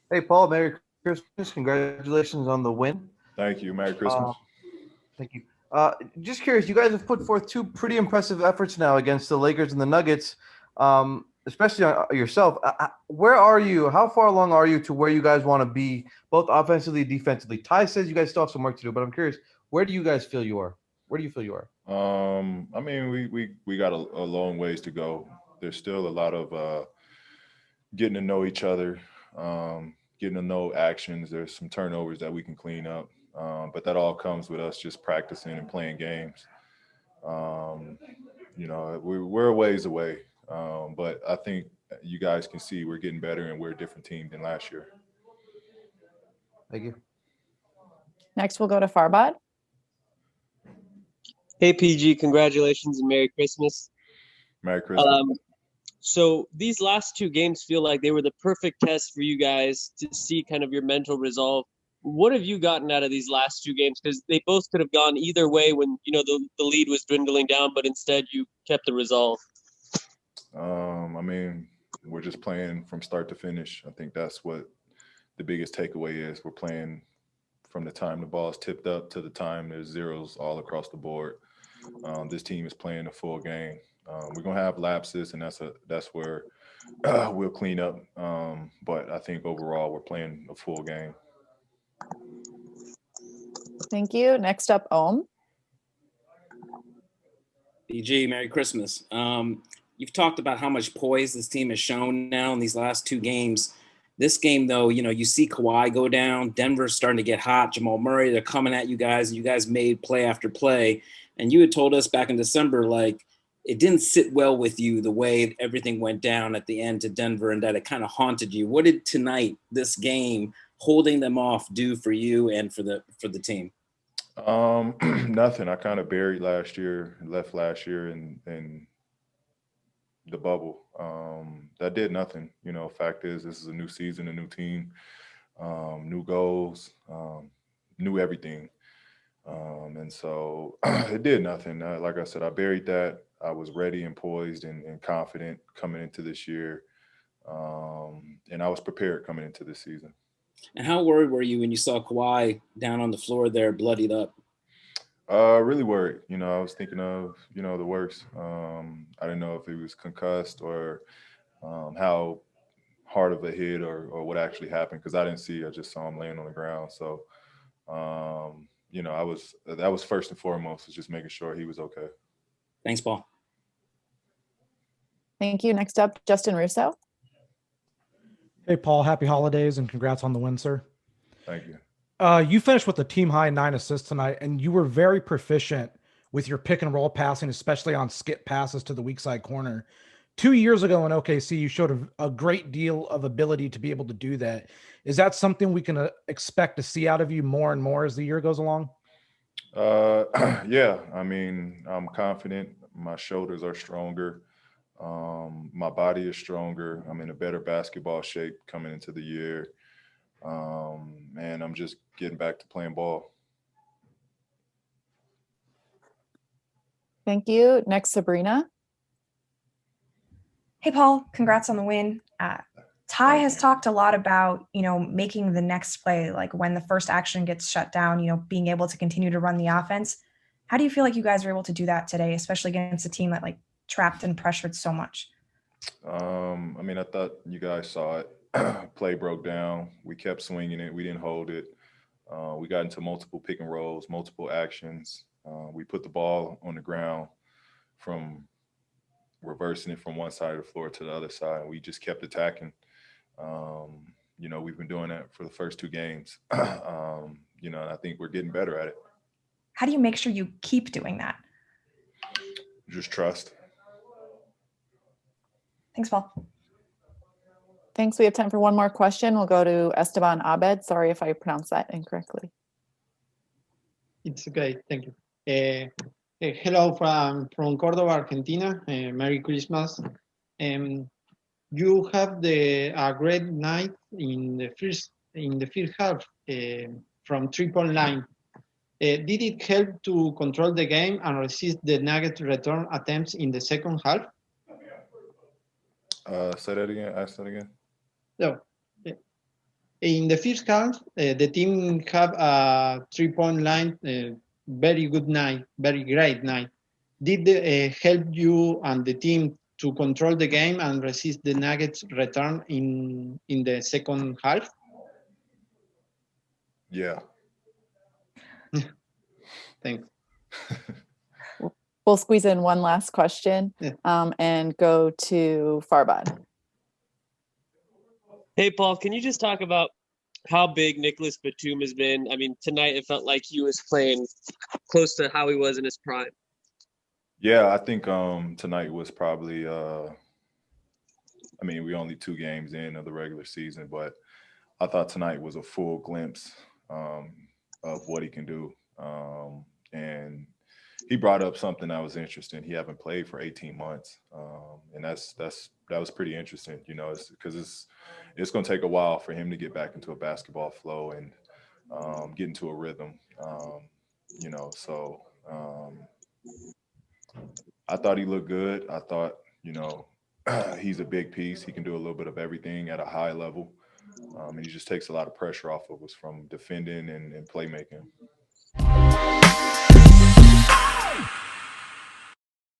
Hey, Paul, Merry Christmas. Congratulations on the win. Thank you. Merry Uh, Christmas. Thank you. Just curious, you guys have put forth two pretty impressive efforts now against the Lakers and the Nuggets, especially yourself. Where are you? How far along are you to where you guys want to be, both offensively and defensively? Ty says you guys still have some work to do, but I'm curious, where do you guys feel you are? Where do you feel you are? I mean, we got a long ways to go. There's still a lot of getting to know each other, getting to know actions. There's some turnovers that we can clean up, but that all comes with us just practicing and playing games. Um, we're a ways away, but I think you guys can see we're getting better and we're a different team than last year. Thank you. Next, we'll go to Farbad. Hey, PG, congratulations and Merry Christmas. Merry Christmas. So these last two games feel like they were the perfect test for you guys to see kind of your mental resolve. What have you gotten out of these last two games? Because they both could have gone either way when, the lead was dwindling down, but instead you kept the resolve. I mean, we're just playing from start to finish. I think that's what the biggest takeaway is. We're playing from the time the ball is tipped up to the time there's zeros all across the board. This team is playing a full game. We're gonna have lapses, and that's where we'll clean up. But I think overall we're playing a full game. Thank you. Next up, Ohm. BG, Merry Christmas. You've talked about how much poise this team has shown now in these last two games. This game, though, you see Kawhi go down. Denver's starting to get hot. Jamal Murray, they're coming at you guys, and you guys made play after play. And you had told us back in December, like, it didn't sit well with you the way everything went down at the end to Denver and that it kind of haunted you. What did tonight, this game, holding them off, do for you and for the team? Nothing. I kind of buried left last year in the bubble. That did nothing. Fact is, this is a new season, a new team, new goals, new everything. And so it did nothing. Like I said, I buried that. I was ready and poised and confident coming into this year. And I was prepared coming into this season. And how worried were you when you saw Kawhi down on the floor there, bloodied up? Really worried. I was thinking of, the worst. I didn't know if he was concussed or how hard of a hit or what actually happened because I didn't see. I just saw him laying on the ground. So, that was first and foremost, was just making sure he was okay. Thanks, Paul. Thank you. Next up, Justin Russo. Hey, Paul, happy holidays and congrats on the win, sir. Thank you. You finished with a team high 9 assists tonight, and you were very proficient with your pick and roll passing, especially on skip passes to the weak side corner. 2 years ago in OKC, you showed a great deal of ability to be able to do that. Is that something we can expect to see out of you more and more as the year goes along? Yeah. I mean, I'm confident. My shoulders are stronger. My body is stronger. I'm in a better basketball shape coming into the year. And I'm just getting back to playing ball. Thank you. Next, Sabrina. Hey, Paul, congrats on the win. Ty has talked a lot about, making the next play, like when the first action gets shut down, being able to continue to run the offense. How do you feel like you guys are able to do that today, especially against a team that trapped and pressured so much? I mean, I thought you guys saw it. Play broke down. We kept swinging it. We didn't hold it. We got into multiple pick and rolls, multiple actions. We put the ball on the ground from reversing it from one side of the floor to the other side. And we just kept attacking. We've been doing that for the first two games. And I think we're getting better at it. How do you make sure you keep doing that? Just trust. Thanks, Paul. Thanks. We have time for one more question. We'll go to Esteban Abed. Sorry if I pronounced that incorrectly. It's okay. Thank you. Hello from Córdoba, Argentina. Merry Christmas. You have a great night in the first half from 3-point line. Did it help to control the game and resist the Nuggets return attempts in the second half? Say that again. Ask that again. No. In the first half, the team have a 3-point line, very good night, very great night. Did help you and the team to control the game and resist the Nuggets' return in the second half? Yeah. Thanks. We'll squeeze in one last question Yeah. and go to Farbad. Hey, Paul, can you just talk about how big Nicholas Batum has been? I mean, tonight it felt like he was playing close to how he was in his prime. Yeah, I think tonight was probably I mean, we only 2 games in of the regular season, but I thought tonight was a full glimpse of what he can do. And he brought up something that was interesting. He haven't played for 18 months. And that was pretty interesting, you know, because it's going to take a while for him to get back into a basketball flow and get into a rhythm, you know, so I thought he looked good. I thought, you know, he's a big piece. He can do a little bit of everything at a high level. And he just takes a lot of pressure off of us from defending and playmaking.